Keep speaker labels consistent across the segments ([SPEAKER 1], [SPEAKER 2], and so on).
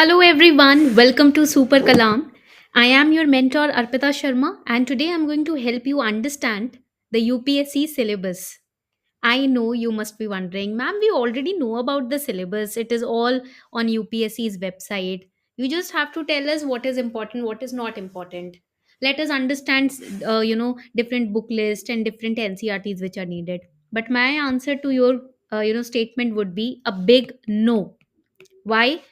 [SPEAKER 1] Hello everyone, welcome to Super Kalam. I am your mentor Arpita Sharma and today I'm going to help you understand the UPSC syllabus. I know you must be wondering, ma'am, we already know about the syllabus. It is all on UPSC's website. You just have to tell us what is important, what is not important. Let us understand, different book lists and different NCRTs which are needed. But my answer to your, statement would be a big no. Why?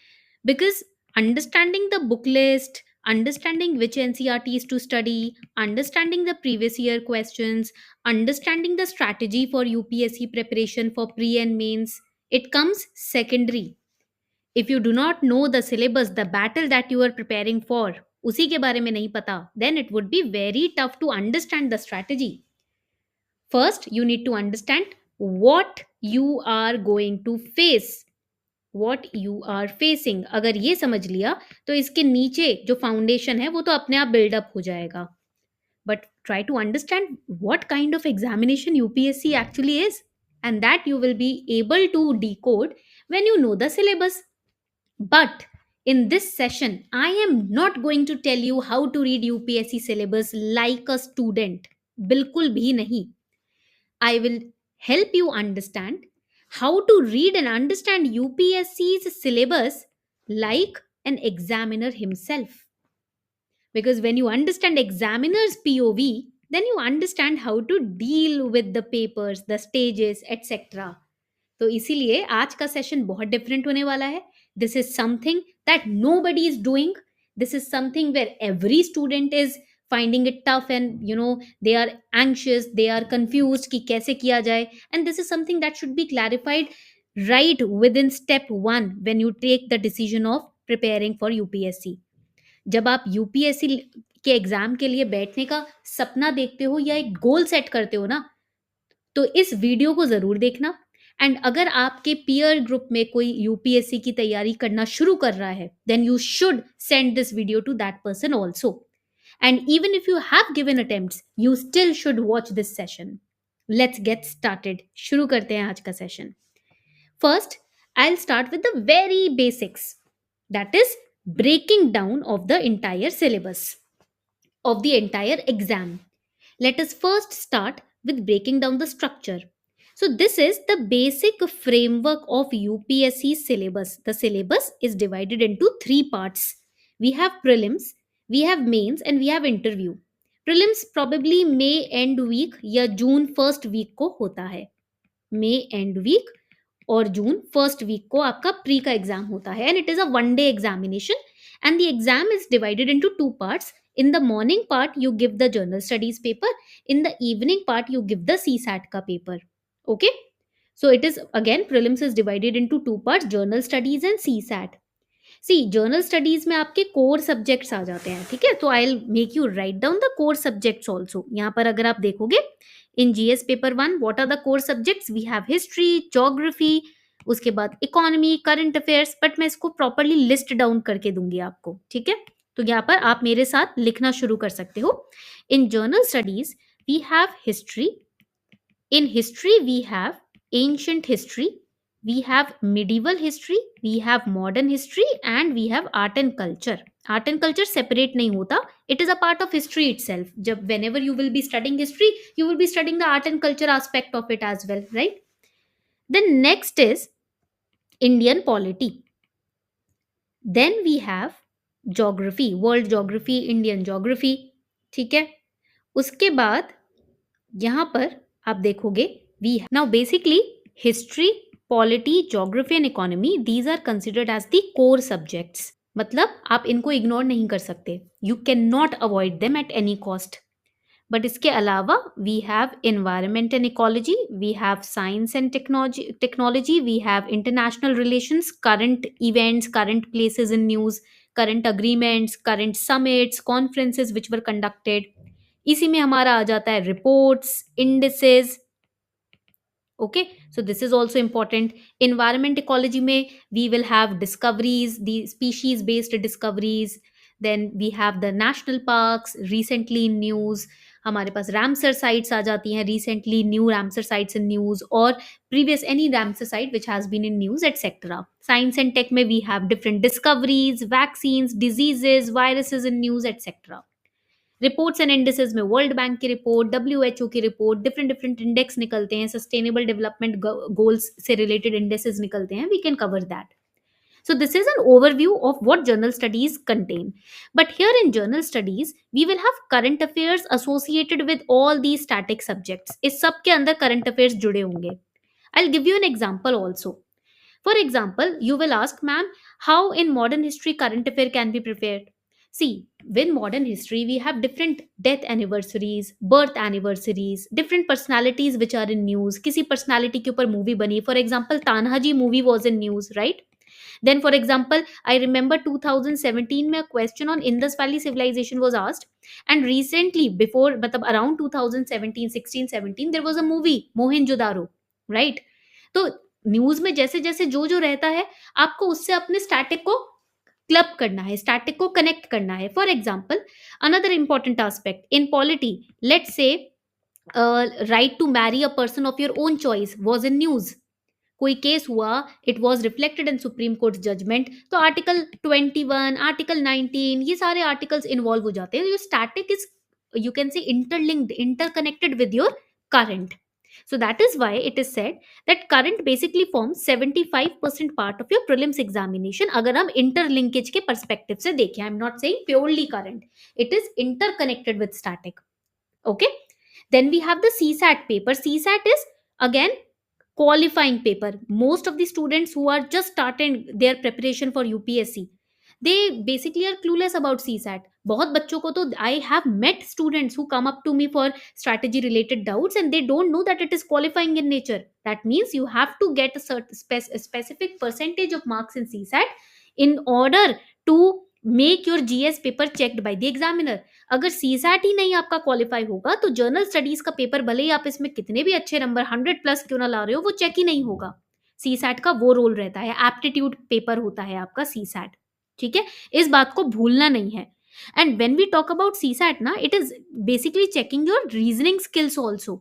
[SPEAKER 1] Because understanding the book list, understanding which NCRTs to study, understanding the previous year questions, understanding the strategy for UPSC preparation for pre and mains, it comes secondary. If you do not know the syllabus, the battle that you are preparing for, उसी के बारे में नहीं पता, then it would be very tough to understand the strategy. First, you need to understand what you are going to face. What you are facing, अगर ये समझ लिया तो इसके नीचे जो फाउंडेशन है वो तो अपने आप बिल्डअप हो जाएगा. But try to understand what kind of examination UPSC actually is and that you will be able to decode when you know the syllabus. But in this session I am not going to tell you how to read UPSC syllabus like a student. बिल्कुल भी नहीं. I will help you understand how to read and understand UPSC's syllabus like an examiner himself. Because when you understand examiner's POV, then you understand how to deal with the papers, the stages, etc. तो इसीलिए आज का session बहुत different होने वाला है. This is something that nobody is doing. This is something where every student is finding it tough and they are anxious, they are confused कि कैसे किया जाए. And this is something that should be clarified right within step 1 when you take the decision of preparing for UPSC. जब आप UPSC के exam के लिए बैठने का सपना देखते हो या एक गोल सेट करते हो ना, तो इस वीडियो को जरूर देखना. एंड अगर आपके पीयर ग्रुप में कोई यूपीएससी की तैयारी करना शुरू कर रहा है, then you should send this video to that person also. And even if you have given attempts, you still should watch this session. Let's get started. शुरू करते हैं आज का session. First, I will start with the very basics, that is breaking down of the entire syllabus of the entire exam. Let us first start with breaking down the structure. So, this is the basic framework of UPSC syllabus. The syllabus is divided into three parts. We have prelims, we have mains, and we have interview. Prelims probably May end week या June first week को होता है. May end week और June first week को आपका pre का exam होता है. And it is a one day examination and the exam is divided into two parts. In the morning part, you give the general studies paper. In the evening part, you give the CSAT ka paper. Okay? So it is again, prelims is divided into two parts, journal studies and CSAT. See, journal studies में आपके core subjects आ जाते हैं. ठीक है? तो I'll make you write down the core subjects also. यहाँ पर अगर आप देखोगे, in GS paper 1, what are the core subjects? We have history, geography, उसके बाद economy, current affairs. बट मैं इसको properly list down करके दूंगी आपको. ठीक है? तो यहाँ पर आप मेरे साथ लिखना शुरू कर सकते हो. In general studies we have history. In history we have ancient history, we have medieval history, we have modern history and we have art and culture. Art and culture separate नहीं होता, it is a part of history itself. जब whenever you will be studying history, you will be studying the art and culture aspect of it as well, right? Then next is Indian polity. Then we have geography, world geography, Indian geography. ठीक है? उसके बाद यहां पर आप देखोगे we now basically history, polity, geography and economy, these are considered as the core subjects. मतलब आप इनको इग्नोर नहीं कर सकते. You can not avoid them at any cost. But इसके अलावा we have environment and ecology, we have science and technology, we have international relations, current events, current places in news, current agreements, current summits, conferences which were conducted. इसी में हमारा आ जाता है reports, indices. Okay, so this is also important. Environment ecology में we will have discoveries, the species based discoveries. Then we have the national parks recently in news. हमारे पास Ramsar sites आ जाती हैं, recently new Ramsar sites in news, और previous any Ramsar site which has been in news, etc. Science and tech में we have different discoveries, vaccines, diseases, viruses in news, etc. Reports and indexes में World Bank की report, WHO की report, different different index निकलते हैं, sustainable development goals से related indexes निकलते हैं, we can cover that. So this is an overview of what journal studies contain. But here in journal studies, we will have current affairs associated with all these static subjects. इस सब के अंदर current affairs जुड़े होंगे. I'll give you an example also. For example, you will ask, ma'am, how in modern history current affair can be prepared? See, with modern history, we have different death anniversaries, birth anniversaries, different personalities which are in news. किसी personality के ऊपर movie बनी. For example, Tanhaji movie was in news, right? Then, for example, I remember 2017 में a question on Indus Valley civilization was asked, and recently, before, मतलब around 2017, 16, 17, there was a movie Mohenjo-daro, right? तो news में जैसे जैसे जो जो रहता है, आपको उससे अपने स्टैटिक को क्लब करना है, स्टैटिक को कनेक्ट करना है. For example, another important aspect in polity, let's say right to marry a person of your own choice was in news. कोई केस हुआ, it was reflected in Supreme Court judgement, तो article 21, article 19, ये सारे articles involve हो जाते हैं. Your static is, you can say, interlinked, interconnected with your current. So that is why it is said that current basically forms 75% part of your prelims examination. अगर हम interlinkage के perspective से देखें, I'm not saying purely current, it is interconnected with static. Okay, then we have the CSAT paper. CSAT is again qualifying paper. Most of the students who are just starting their preparation for UPSC, they basically are clueless about CSAT. बहुत बच्चों को तो I have met students who come up to me for strategy related doubts and they don't know that it is qualifying in nature. That means you have to get a specific percentage of marks in CSAT in order to make your GS paper checked by the examiner. अगर CSAT ही नहीं आपका qualify होगा तो journal studies का paper भले ही आप इसमें कितने भी अच्छे नंबर 100+ क्यों ना ला रहे हो, वो चेक ही नहीं होगा. CSAT का वो रोल रहता है, एप्टीट्यूड पेपर होता है आपका CSAT. ठीक है, इस बात को भूलना नहीं है. And when we talk about CSAT ना, it is basically checking your reasoning skills also.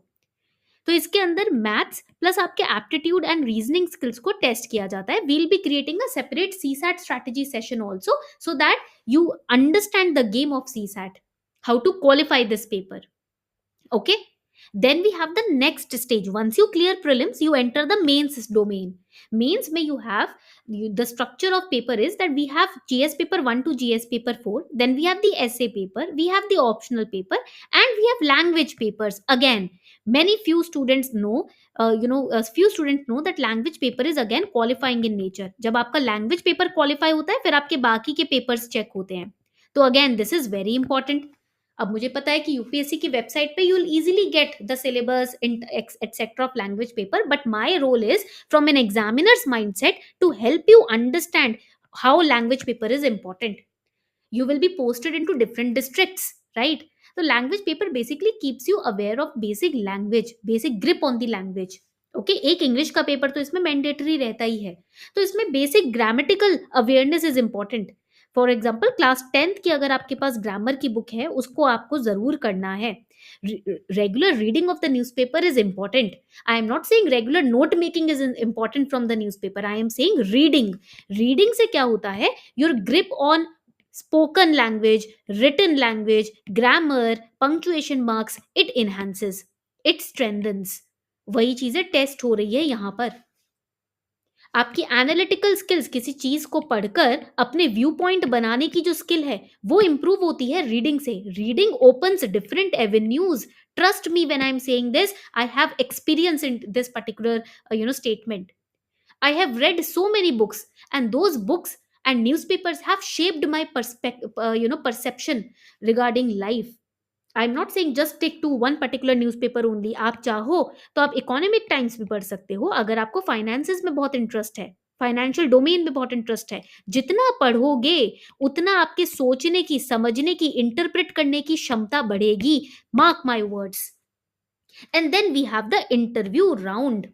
[SPEAKER 1] तो इसके अंदर मैथ्स प्लस आपके एप्टीट्यूड एंड रीजनिंग स्किल्स को टेस्ट किया जाता है. We'll be creating a separate CSAT strategy session also, so that you understand the game of CSAT, how to qualify this paper. Okay, then we have the next stage. Once you clear prelims, you enter the mains domain. Mains mein you have the structure of paper is that we have GS paper 1 to GS paper 4, then we have the essay paper, we have the optional paper, and we have language papers. Again, many few students know, few students know that language paper is again qualifying in nature. जब आपका language paper qualify होता है, फिर आपके बाकी के papers check होते हैं. तो again, this is very important. अब मुझे पता है कि यूपीएससी की वेबसाइट पे you will easily get the syllabus etcetera of language paper, but my role is from an examiner's mindset to help you understand how language paper is important. You will be posted into different districts, right? So language paper basically keeps you aware of basic language, basic grip on the language. Okay, एक English का paper तो इसमें mandatory रहता ही है, तो इसमें basic grammatical awareness is important. For example, class 10th की अगर आपके पास ग्रामर की बुक है, उसको आपको जरूर करना है. Regular reading of the newspaper is important. I am not saying regular note making is important from the newspaper. I am saying reading. Reading से क्या होता है, your grip on spoken language, written language, grammar, punctuation marks, it enhances, it strengthens. वही चीजें test हो रही है यहाँ पर. आपकी एनालिटिकल स्किल्स, किसी चीज को पढ़कर अपने व्यू पॉइंट बनाने की जो स्किल है, वो इंप्रूव होती है रीडिंग से. Reading opens different avenues. Trust me when I am saying this, I have experience in this particular statement. I have read so many books, and those books and newspapers have shaped my perception regarding life. I'm not saying just stick to one particular newspaper only. आप चाहो तो आप economic times भी पढ़ सकते हो. अगर आपको फाइनेंसेस में बहुत इंटरेस्ट है, फाइनेंशियल डोमेन में बहुत इंटरेस्ट है, जितना पढ़ोगे उतना आपके सोचने की, समझने की, इंटरप्रेट करने की क्षमता बढ़ेगी. Mark my words. And then we have the interview round.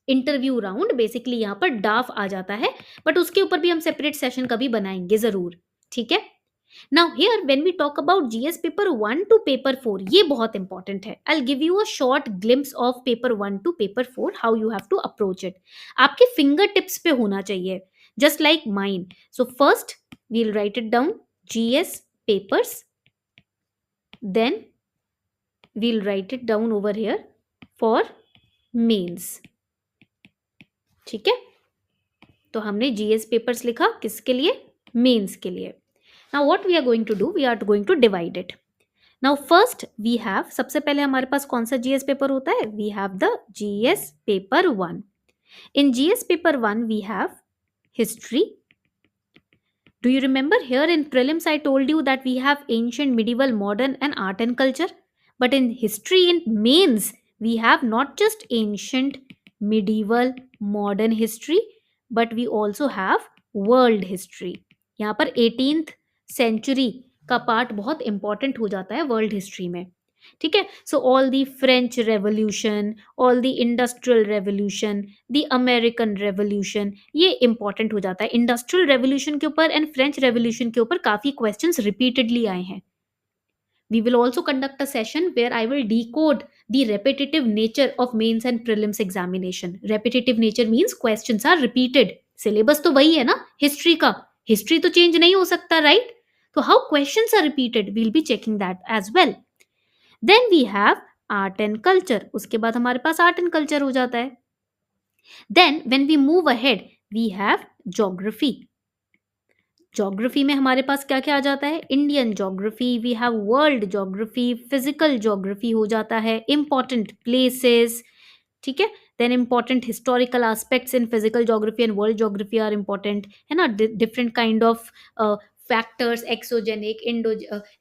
[SPEAKER 1] Interview round basically यहाँ पर डाफ आ जाता है, बट उसके ऊपर भी हम सेपरेट सेशन कभी बनाएंगे जरूर. ठीक है, Now here when we talk about GS paper 1 to paper 4, ये बहुत important है. I'll give you a short glimpse of paper 1 to paper 4, how you have to approach it. आपके finger tips पे होना चाहिए, just like mine. So first we'll write it down, GS papers, then we'll write it down over here for mains. ठीक है, तो हमने GS papers लिखा किसके लिए, मेंस के लिए. Now what we are going to do, we are going to divide it. Now first we have, सबसे पहले हमारे पास कौन सा GS पेपर होता है, we have the GS paper 1. In GS paper 1 we have history. Do you remember here in prelims I told you that we have ancient, medieval, modern and art and culture. But in history in mains we have not just ancient, medieval, modern history, but we also have world history. यहाँ पर 18th century का part बहुत important हो जाता है world history में. ठीक है, so all the French revolution, all the industrial revolution, the American revolution, ये इंपॉर्टेंट हो जाता है. इंडस्ट्रियल रेवोल्यूशन के ऊपर एंड फ्रेंच रेवोल्यूशन के ऊपर काफी क्वेश्चंस रिपीटेडली आए हैं. We will also conduct a session where I will decode the repetitive nature of mains and prelims examination. Repetitive nature means questions are repeated. Syllabus तो वही है ना हिस्ट्री का, हिस्ट्री तो चेंज नहीं हो सकता, राइट? तो how questions are repeated, we'll be checking that as well. Then we have art and culture. उसके बाद हमारे पास art and culture हो जाता है. Then when we move ahead, we have geography. Geography में हमारे पास क्या क्या आ जाता है, Indian geography, we have world geography, physical geography हो जाता है, इंपॉर्टेंट प्लेसेस. ठीक है, then important historical aspects in physical geography and world geography are important, है ना. Different kind of factors, exogenic,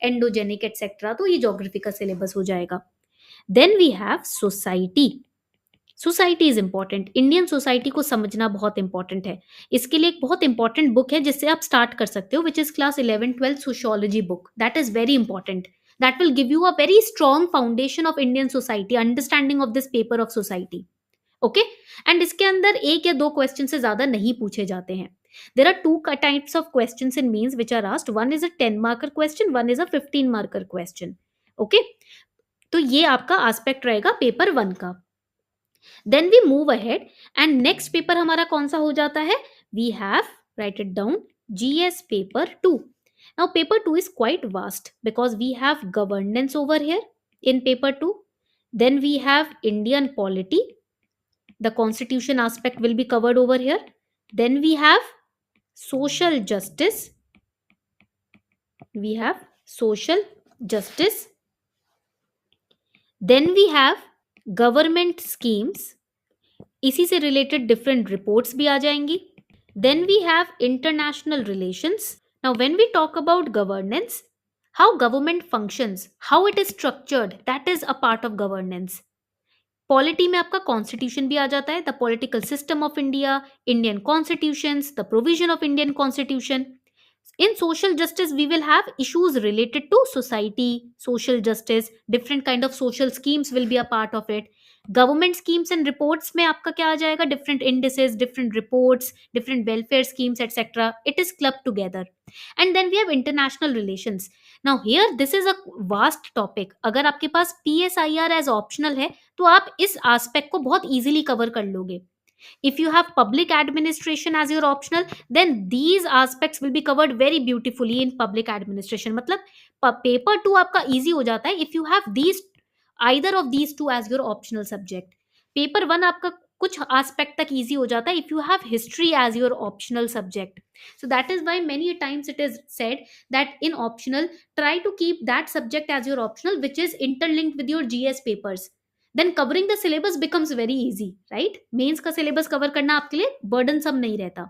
[SPEAKER 1] endogenic etcetera, तो ये ज्योग्राफी का सिलेबस हो जाएगा. Then we have society. Society is important, Indian society को समझना बहुत इंपॉर्टेंट है. इसके लिए एक बहुत इंपॉर्टेंट बुक है जिससे आप स्टार्ट कर सकते हो, which is class 11-12 sociology book. That is very important. That will give you a very strong foundation of Indian society, understanding of this paper of society. Okay, and इसके अंदर एक या दो क्वेश्चन से ज्यादा नहीं पूछे जाते हैं. There are two types of question in mains which are asked. One is a 10 marker question, one is a 15 marker question. Okay, तो ये आपका एस्पेक्ट रहेगा पेपर 1 का. Then we move ahead and next paper हमारा कौन सा हो जाता है, we have, write it down, GS paper 2. Now paper 2 is quite vast because we have governance over here in paper 2. Then we have Indian polity. The constitution aspect will be covered over here. Then we have social justice. We have social justice. Then we have government schemes, इसी से related different reports भी आ जाएंगी. Then we have international relations. Now when we talk about governance, how government functions, how it is structured, that is a part of governance. Polity में आपका constitution भी आ जाता है, the political system of India, Indian constitutions, the provision of Indian constitution. In social justice we will have issues related to society, social justice, different kind of social schemes will be a part of it. Government schemes and reports में आपका क्या आ जाएगा, different indices, different reports, different welfare schemes etc. It is clubbed together. And then we have international relations. Now here this is a vast topic. अगर आपके पास PSIR as optional है तो आप इस aspect को बहुत easily cover कर लोगे. If you have public administration as your optional, then these aspects will be covered very beautifully in public administration. मतलब paper 2 आपका easy हो जाता है if you have these, either of these two as your optional subject. Paper 1 आपका कुछ aspect तक easy हो जाता है if you have history as your optional subject. So that is why many times it is said that in optional try to keep that subject as your optional which is interlinked with your GS papers. Then covering the syllabus becomes very easy, right? Mains का syllabus cover करना आपके लिए burdensome नहीं रहता.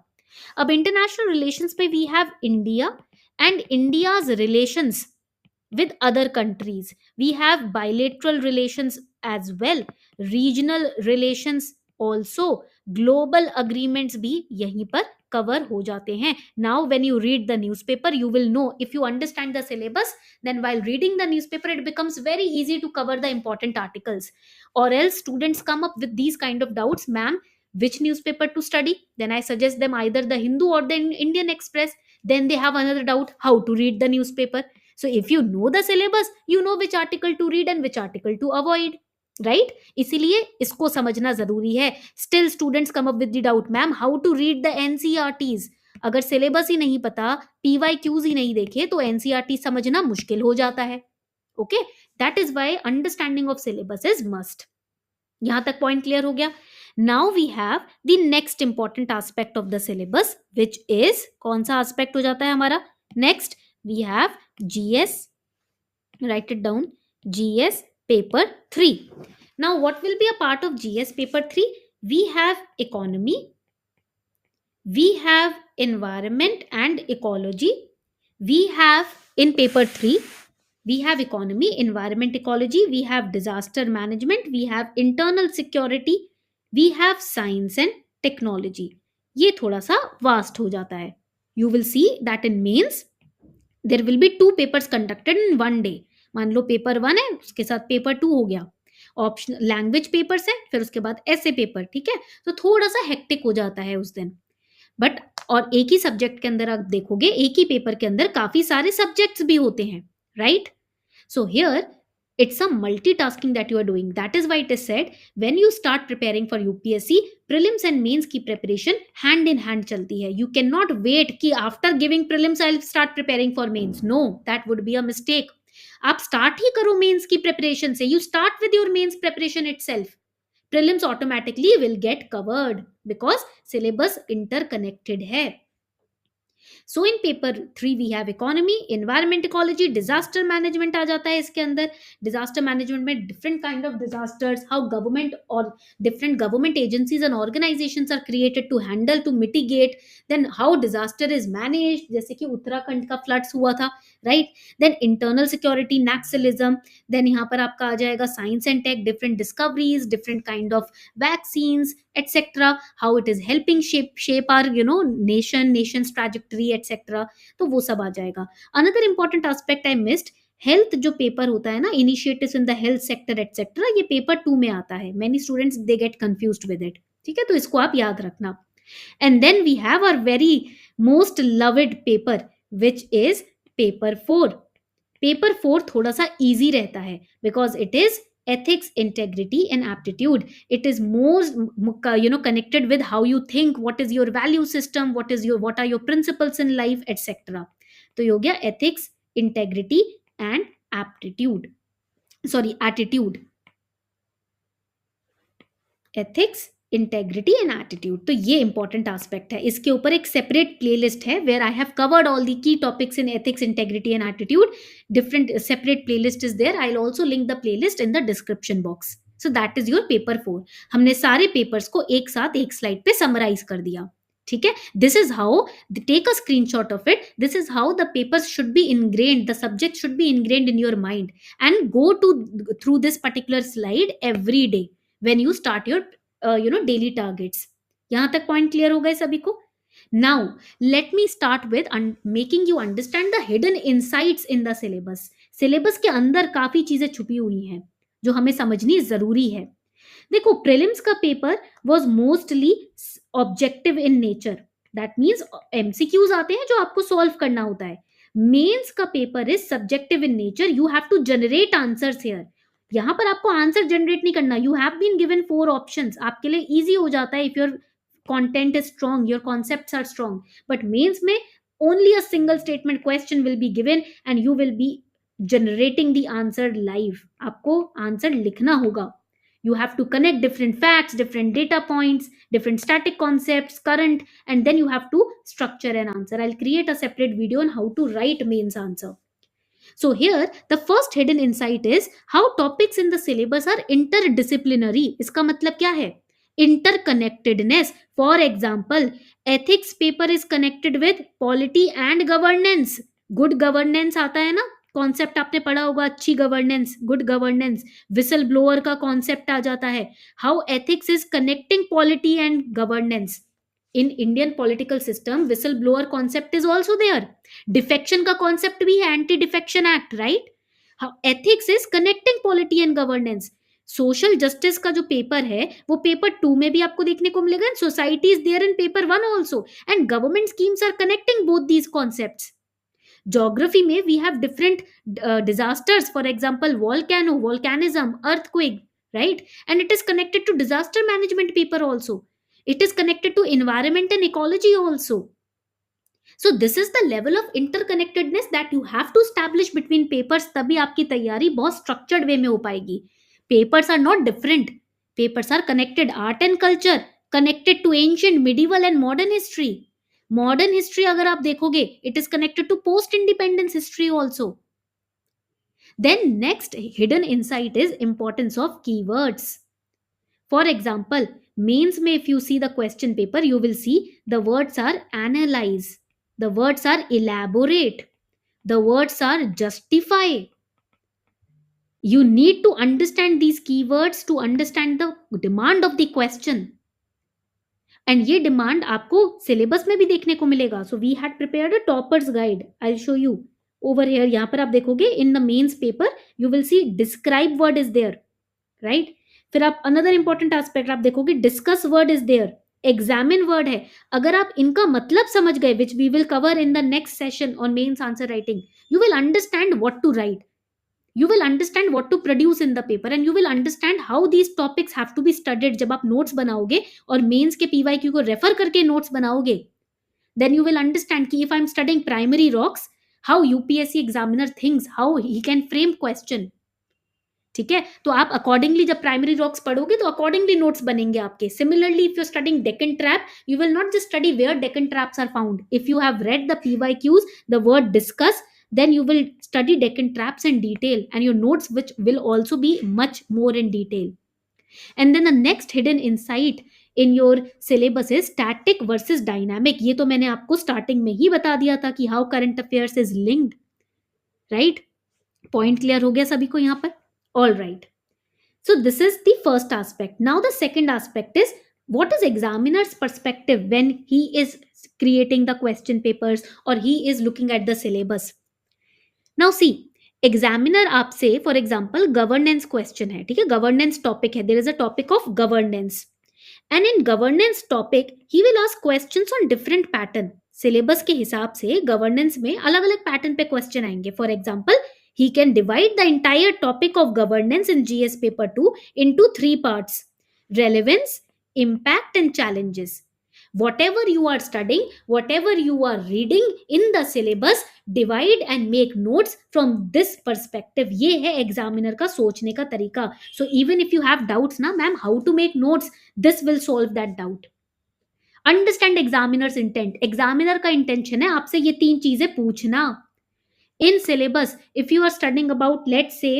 [SPEAKER 1] अब international relations पे we have India and India's relations with other countries. We have bilateral relations as well, regional relations also, global agreements भी यहीं पर कवर हो जाते हैं. Now when you read the newspaper you will know, if you understand the syllabus, then while reading the newspaper it becomes very easy to cover the important articles. Or else students come up with these kind of doubts, ma'am which newspaper to study, then I suggest them either the Hindu or the Indian Express. Then they have another doubt how to read the newspaper. So if you know the syllabus, you know which article to read and which article to avoid, right? इसीलिए इसको समझना जरूरी है. Still students come up with the doubt, ma'am how to read the NCRTs. अगर syllabus ही नहीं पता, PYQs ही नहीं देखे, तो NCRT समझना मुश्किल हो जाता है. Okay, that is why understanding of syllabus is must. यहां तक पॉइंट क्लियर हो गया. Now we have the next important aspect of the syllabus, which is, कौन सा एस्पेक्ट हो जाता है हमारा next? We have GS, right it down, GS paper 3. Now what will be a part of GS paper 3? We have economy, we have environment and ecology, we have in paper 3, we have economy, environment, ecology, we have disaster management, we have internal security, we have science and technology. ये थोड़ा सा vast हो जाता है. You will see that in mains there will be 2 papers conducted in one day. मान लो paper 1 है, उसके साथ पेपर 2 हो गया, ऑप्शन लैंग्वेज पेपर्स है, फिर उसके बाद ऐसे पेपर. ठीक है, तो थोड़ा सा हेक्टिक हो जाता है उस दिन. बट और एक ही सब्जेक्ट के अंदर आप देखोगे, एक ही पेपर के अंदर काफी सारे सब्जेक्ट्स भी होते हैं, right? So here it's a multitasking that you are doing. That is why it is said when you start preparing for UPSC, prelims and mains की preparation hand in hand चलती है. You cannot wait कि after giving prelims I'll start preparing for mains. No, that would be a mistake. आप start ही करो mains की preparation से. You start with your mains preparation itself. Prelims automatically will get covered because syllabus interconnected है. So in paper 3 we have economy, environment, ecology, disaster management आ जाता है इसके अंदर. Disaster management में different kind of disasters, how government or different government agencies and organizations are created to handle, to mitigate, then how disaster is managed, जैसे कि उत्तराखंड का floods हुआ था, right? Then internal security, naxalism, then यहाँ पर आपका आ जाएगा science and tech, different discoveries, different kind of vaccines, etc. how it is helping shape our nation's trajectory, etc. तो वो सब आ जाएगा. Another important aspect I missed, health जो paper होता है ना, initiatives in the health sector etcetera, ये paper 2 में आता है. Many students they get confused with it. ठीक है, तो इसको आप याद रखना. And then we have our very most loved paper which is paper 4. Paper 4 थोड़ा सा इजी रहता है because it is ethics, integrity and aptitude. It is more connected with how you think, what is your value system, what are your principles in life, etc. तो ये हो गया ethics, integrity and aptitude, sorry attitude. ethics, integrity and attitude, तो ये important aspect है. इसके ऊपर एक सेपरेट प्लेलिस्ट है where I have covered all the key topics in ethics, integrity and attitude. Different separate playlist is there. I will also link the playlist in the description box. So that is your paper 4. हमने सारे papers को एक साथ एक slide पे summarise कर दिया. ठीक है, this is how, take a screenshot of it. This is how the papers should be ingrained, the subject should be ingrained in your mind and go to through this particular slide every day when you start your daily targets. यहां तक point clear हो गए सभी को? Now let me start with making you understand the hidden insights in the syllabus. Syllabus के अंदर काफी चीजें छुपी हुई हैं जो हमें समझनी जरूरी है. देखो, प्रीलिम्स का paper was mostly objective in nature. That means MCQs आते हैं जो आपको सॉल्व करना होता है. मेंस का paper is subjective in nature. You have to generate answers here. यहां पर आपको आंसर जनरेट नहीं करना. You have been given 4 options. आपके लिए इजी हो जाता है if your content is strong, your concepts are strong. But mains में only a single statement question will be given and you will be generating the answer live. आपको answer लिखना होगा. You have to connect different facts, different data points, different static concepts, current, and then you have to structure an answer. I'll create a separate video on how to write mains answer. So here the first hidden insight is how topics in the syllabus are interdisciplinary. इसका मतलब क्या है? Interconnectedness. For example, ethics paper is connected with polity and governance. Good governance आता है ना, concept आपने पढ़ा होगा, अच्छी governance, good governance. Whistle blower का कॉन्सेप्ट आ जाता है. How ethics is connecting polity and governance. In Indian political system whistle blower concept is also there. Defection का कॉन्सेप्ट भी है, anti defection act, right? How ethics is connecting polity and governance. Social justice का जो paper है वो paper 2 में भी आपको देखने को मिलेगा, and society is there in paper 1 also, and government schemes are connecting both these concepts. Geography may we have different disasters, for example volcanism, earthquake, right? And it is connected to disaster management paper also. It is connected to environment and ecology also. So this is the level of interconnectedness that you have to establish between papers, तभी आपकी तैयारी बहुत structured way में हो पाएगी. Papers are not different. Papers are connected. Art and culture connected to ancient, medieval and modern history. Modern history अगर आप देखोगे, it is connected to post independence history also. Then next hidden insight is importance of keywords. For example, mains में if you see the question paper, you will see the words are analyze, the words are elaborate, the words are justify. You need to understand these keywords to understand the demand of the question. And ये demand आपको syllabus में भी देखने को मिलेगा. So we had prepared a topper's guide. I'll show you over here. यहाँ पर आप देखोगे in the mains paper, you will see describe word is there, right? फिर आप another important aspect आप देखोगे discuss word is there, examine word है. अगर आप इनका मतलब समझ गए, which we will cover in the next session on mains answer writing, you will understand what to write. You will understand what to produce in the paper, and you will understand how these topics have to be studied. जब आप notes बनाओगे और mains के PYQ को refer करके notes बनाओगे, then you will understand कि if I'm studying primary rocks, how UPSC examiner thinks, how he can frame question. ठीक है, तो आप अकॉर्डिंगली जब प्राइमरी रॉक्स पढ़ोगे तो अकॉर्डिंगली नोट्स बनेंगे आपके. Similarly if you studying Deccan trap, you will not just study where Deccan traps are found. If you have read the PYQs, the word discuss, then you will study Deccan traps in detail, and your notes which will also be much more in detail. And then the next hidden insight in your syllabus is static versus dynamic. ये तो मैंने आपको starting में ही बता दिया था कि how current affairs is linked, right? Point clear हो गया सभी को यहाँ पर? All right. So this is the first aspect. Now the second aspect is what is examiner's perspective when he is creating the question papers or he is looking at the syllabus. Now see, examiner आपसे for example governance question है, ठीक है, governance topic है, there is a topic of governance, and in governance topic he will ask questions on different pattern. Syllabus के हिसाब से governance में अलग अलग पैटर्न पे क्वेश्चन आएंगे. For example he can divide the entire topic of governance in GS paper 2 into 3 parts: relevance, impact and challenges. Whatever you are studying, whatever you are reading in the syllabus, divide and make notes from this perspective. ये है examiner का सोचने का तरीका. So even if you have doubts ना ma'am how to make notes, this will solve that doubt. Understand examiner's intent. Examiner का intention है आपसे ये 3 चीजें पूछना. In syllabus, if you are studying about, let's say,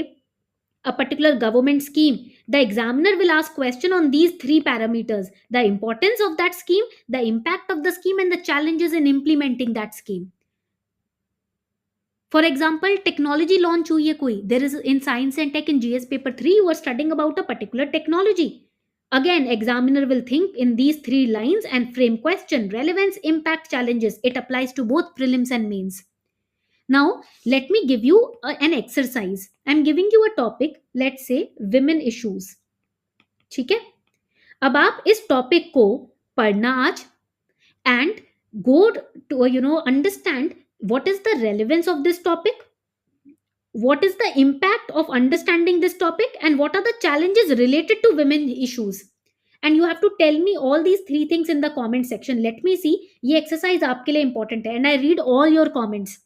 [SPEAKER 1] a particular government scheme, the examiner will ask question on these 3 parameters: the importance of that scheme, the impact of the scheme, and the challenges in implementing that scheme. For example, technology launch हुई है कोई, there is in science and tech in GS paper 3 you are studying about a particular technology. Again, examiner will think in these 3 lines and frame question: relevance, impact, challenges. It applies to both prelims and mains. Now, let me give you an exercise. I'm giving you a topic, let's say women issues. ठीक है, अब आप इस topic को पढ़ना आज and go to understand what is the relevance of this topic, what is the impact of understanding this topic, and what are the challenges related to women issues. And you have to tell me all these 3 things in the comment section. Let me see, ये exercise आपके लिए important है, and I read all your comments.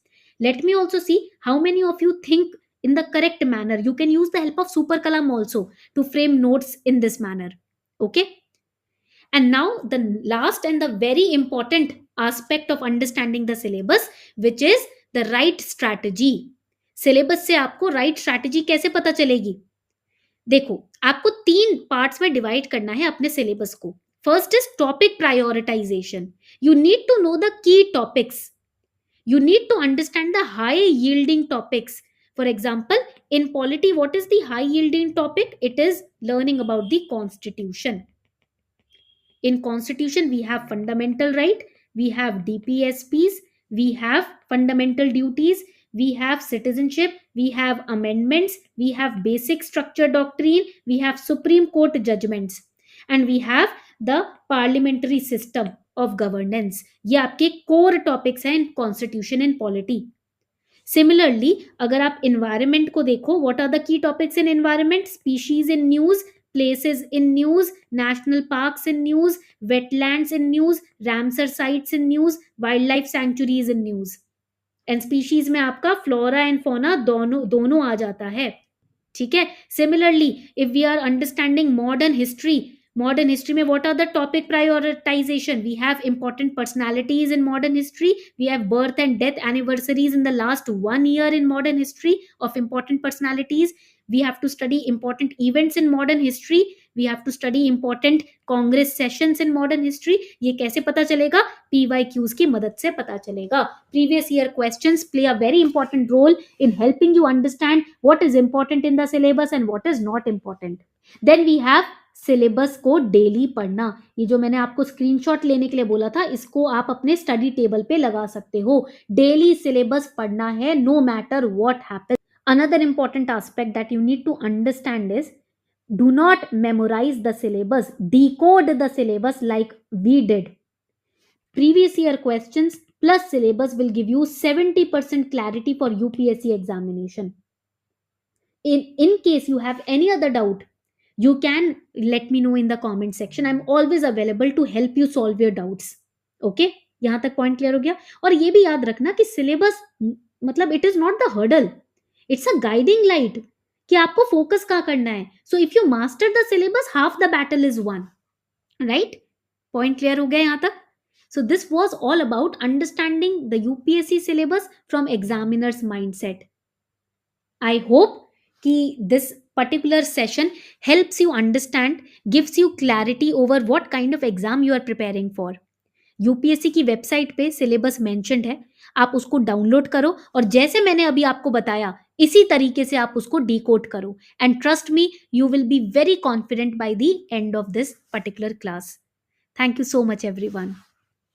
[SPEAKER 1] Let me also see how many of you think in the correct manner. You can use the help of Super Kalam also to frame notes in this manner. Okay? And now the last and the very important aspect of understanding the syllabus, which is the right strategy. Syllabus से आपको right strategy कैसे पता चलेगी? देखो, आपको 3 parts में divide करना है अपने सिलेबस को. First is topic prioritisation. You need to know the key topics. You need to understand the high yielding topics. For example, in polity, what is the high yielding topic? It is learning about the constitution. In constitution, we have fundamental right, we have DPSPs, we have fundamental duties, we have citizenship, we have amendments, we have basic structure doctrine, we have Supreme Court judgments, and we have the parliamentary system of governance. ये आपके core topics हैं in constitution and polity. Similarly, अगर आप environment को देखो, what are the key topics in environment? Species in news, places in news, national parks in news, wetlands in news, Ramsar sites in news, wildlife sanctuaries in news. And species में आपका flora and fauna दोनों दोनों आ जाता है. ठीक है. Similarly, if we are understanding modern history में what are the topic prioritization? We have important personalities in modern history, we have birth and death anniversaries in the last 1 year in modern history of important personalities, we have to study important events in modern history, we have to study important congress sessions in modern history. ये कैसे पता चलेगा? PYQs की मदद से पता चलेगा. Previous year questions play a very important role in helping you understand what is important in the syllabus and what is not important. Then we have syllabus को डेली पढ़ना. ये जो मैंने आपको स्क्रीनशॉट लेने के लिए बोला था, इसको आप अपने स्टडी टेबल पे लगा सकते हो. डेली सिलेबस पढ़ना है, no matter what happens. Another important aspect that you need to understand is, do not memorize the syllabus, decode the syllabus like we did. Previous year questions plus syllabus will give you 70% clarity for UPSC examination. In case you have any other doubt, you can let me know in the comment section. I'm always available to help you solve your doubts. Okay, यहाँ तक point clear हो गया. और ये भी याद रखना कि सिलेबस मतलब it is not the hurdle, it's a guiding light कि आपको फोकस कहाँ करना है. So if you master the syllabus, half the battle is one. Right, point clear हो गया यहाँ तक. So this was all about understanding the UPSC syllabus from examiner's mindset. I hope कि this particular session helps you understand, gives you clarity over what kind of exam you are preparing for. UPSC की website पे syllabus mentioned है, आप उसको download करो और जैसे मैंने अभी आपको बताया इसी तरीके से आप उसको डिकोड करो. And trust me, you will be very confident by the end of this particular class. Thank you so much everyone.